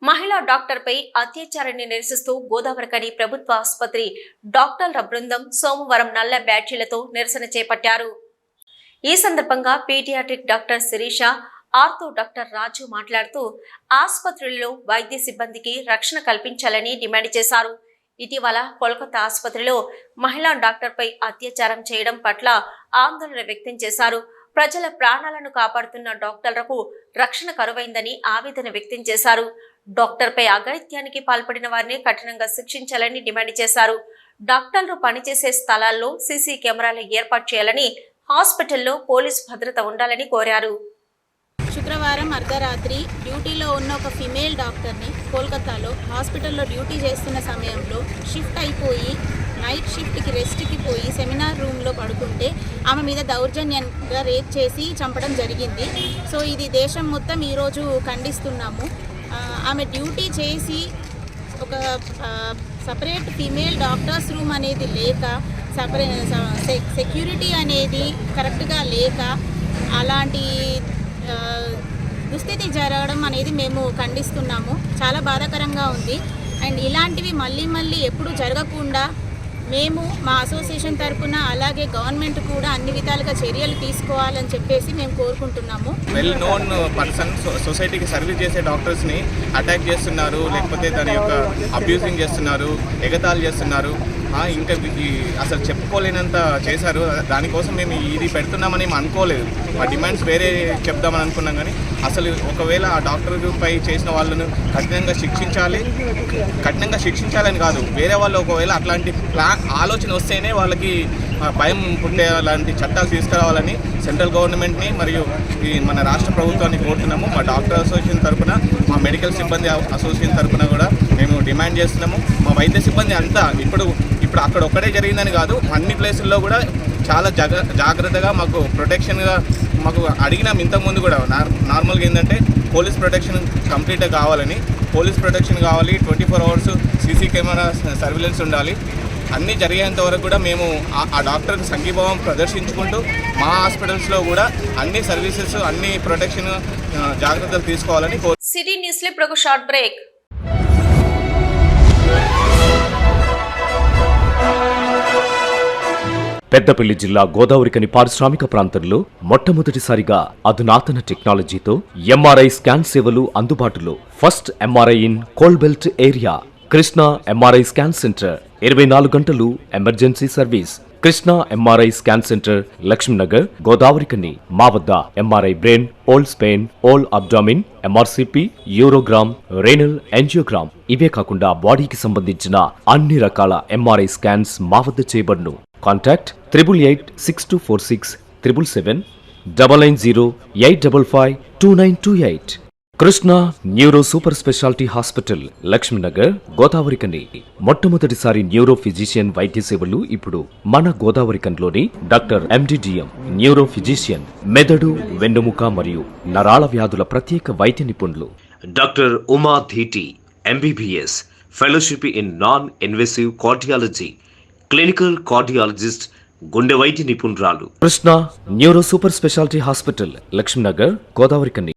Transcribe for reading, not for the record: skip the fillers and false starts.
మహిళా డాక్టర్పై అత్యాచారాన్ని నిరసిస్తూ గోదావరికని ప్రభుత్వ ఆసుపత్రి డాక్టర్ల బృందం సోమవారం నల్ల బ్యాడ్జీలతో నిరసన చేపట్టారు. ఈ సందర్భంగా paediatric doctor Sirisha, ortho doctor Raju మాట్లాడుతూ ఆసుపత్రులలో వైద్య సిబ్బందికి రక్షణ కల్పించాలని డిమాండ్ చేశారు. ఇటీవల కోల్కతా ఆసుపత్రిలో మహిళా డాక్టర్పై అత్యాచారం చేయడం పట్ల ఆందోళన వ్యక్తం చేశారు. ప్రజల ప్రాణాలను కాపాడుతున్న డాక్టర్లకు రక్షణ కరువైందని ఆవేదన వ్యక్తం చేశారు. డాక్టర్పై అఘాయిత్యానికి పాల్పడిన వారిని కఠినంగా శిక్షించాలని డిమాండ్ చేశారు. డాక్టర్లు పనిచేసే స్థలాల్లో సీసీ కెమెరాలు ఏర్పాటు చేయాలని, హాస్పిటల్లో పోలీసు భద్రత ఉండాలని కోరారు. శుక్రవారం అర్ధరాత్రి డ్యూటీలో ఉన్న ఒక ఫిమేల్ డాక్టర్ని కోల్కతాలో హాస్పిటల్లో డ్యూటీ చేస్తున్న సమయంలో షిఫ్ట్ అయిపోయి నైట్ షిఫ్ట్కి రెస్ట్కి పోయి సెమినార్ రూమ్లో పడుకుంటే ఆమె మీద దౌర్జన్యంగా రేప్ చేసి చంపడం జరిగింది. సో ఇది దేశం మొత్తం ఈరోజు ఖండిస్తున్నాము. ఆమె డ్యూటీ చేసి ఒక సపరేట్ ఫీమేల్ డాక్టర్స్ రూమ్ అనేది లేక, సెక్యూరిటీ అనేది కరెక్ట్గా లేక అలాంటి దుస్థితి జరగడం అనేది మేము ఖండిస్తున్నాము. చాలా బాధాకరంగా ఉంది. అండ్ ఇలాంటివి మళ్ళీ ఎప్పుడు జరగకుండా మేము మా అసోసియేషన్ తరఫున అలాగే గవర్నమెంట్ కూడా అన్ని విధాలుగా చర్యలు తీసుకోవాలని చెప్పేసి మేము కోరుకుంటున్నాము. వెల్ నోన్ పర్సన్ సొసైటీకి సర్వీస్ చేసే డాక్టర్స్ని అటాక్ చేస్తున్నారు, లేకపోతే దాని యొక్క అబ్యూజింగ్ చేస్తున్నారు, ఎగతాళి చేస్తున్నారు. ఇంకా అసలు చెప్పుకోలేనంత చేశారు. దానికోసం మేము ఇది పెడుతున్నామని అనుకోలేదు. మా డిమాండ్స్ వేరే చెప్దామని అనుకున్నాం. కానీ అసలు ఒకవేళ ఆ డాక్టర్పై చేసిన వాళ్ళను కఠినంగా శిక్షించాలని కాదు, వేరే వాళ్ళు ఒకవేళ అట్లాంటి ఆలోచన వస్తేనే వాళ్ళకి భయం పుట్టే లాంటి చట్టాలు తీసుకురావాలని సెంట్రల్ గవర్నమెంట్ని మరియు మన రాష్ట్ర ప్రభుత్వాన్ని కోరుతున్నాము. మా డాక్టర్ అసోసియేషన్ తరఫున, మా మెడికల్ సిబ్బంది అసోసియేషన్ తరఫున కూడా మేము డిమాండ్ చేస్తున్నాము. మా వైద్య సిబ్బంది అంతా ఇప్పుడు అక్కడ ఒక్కడే జరిగిందని కాదు, అన్ని ప్లేసుల్లో కూడా చాలా జాగ్రత్తగా మాకు ప్రొటెక్షన్గా మాకు అడిగినాం. ఇంతకుముందు కూడా నార్మల్గా ఏంటంటే పోలీస్ ప్రొటెక్షన్ కంప్లీట్గా కావాలని, పోలీస్ ప్రొటెక్షన్ కావాలి, 24 hours సీసీ కెమెరా సర్వేలెన్స్ ఉండాలి. అన్నీ జరిగేంత వరకు కూడా మేము ఆ డాక్టర్కి సంఘీభావం ప్రదర్శించుకుంటూ మా హాస్పిటల్స్లో కూడా అన్ని సర్వీసెస్, అన్ని ప్రొటెక్షన్ జాగ్రత్తలు తీసుకోవాలని సిటీ న్యూస్లో ఇప్పుడు ఒక షార్ట్ బ్రేక్. పెద్దపల్లి జిల్లా గోదావరికని పారిశ్రామిక ప్రాంతంలో మొట్టమొదటిసారిగా అధునాతన టెక్నాలజీతో ఎంఆర్ఐ స్కాన్ సేవలు అందుబాటులో. First MRI in coal belt area. Krishna MRI scan centre 24 గంటలు emergency service. Krishna MRI scan centre, Lakshminagar, Godavarikhani. మా వద్ద MRI brain, whole spine, whole abdomen, MRCP, urogram, renal angiogram, ఇవే కాకుండా బాడీకి సంబంధించిన అన్ని రకాల ఎంఆర్ఐ స్కాన్స్ మా వద్ద చేయబడును. Contact 888646 777 990 855 2928. Krishna neuro super speciality hospital, Lakshminagar, Godavarikhani. మొట్టమొదటిసారి న్యూరో ఫిజిషియన్ వైద్య సేవలు ఇప్పుడు మన గోదావరికన్లోని డాక్టర్ ఎండిడిఎం న్యూరో ఫిజిషియన్, మెదడు, వెన్నుముక మరియు నరాల వ్యాధుల ప్రత్యేక వైద్య నిపుణులు. Doctor Uma Dheeti MBBS, fellowship in non invasive cardiology, clinical cardiologist, గుండె వైద్య నిపుణురాలు. Krishna neuro super speciality hospital, Lakshminagar, Godavarikhani.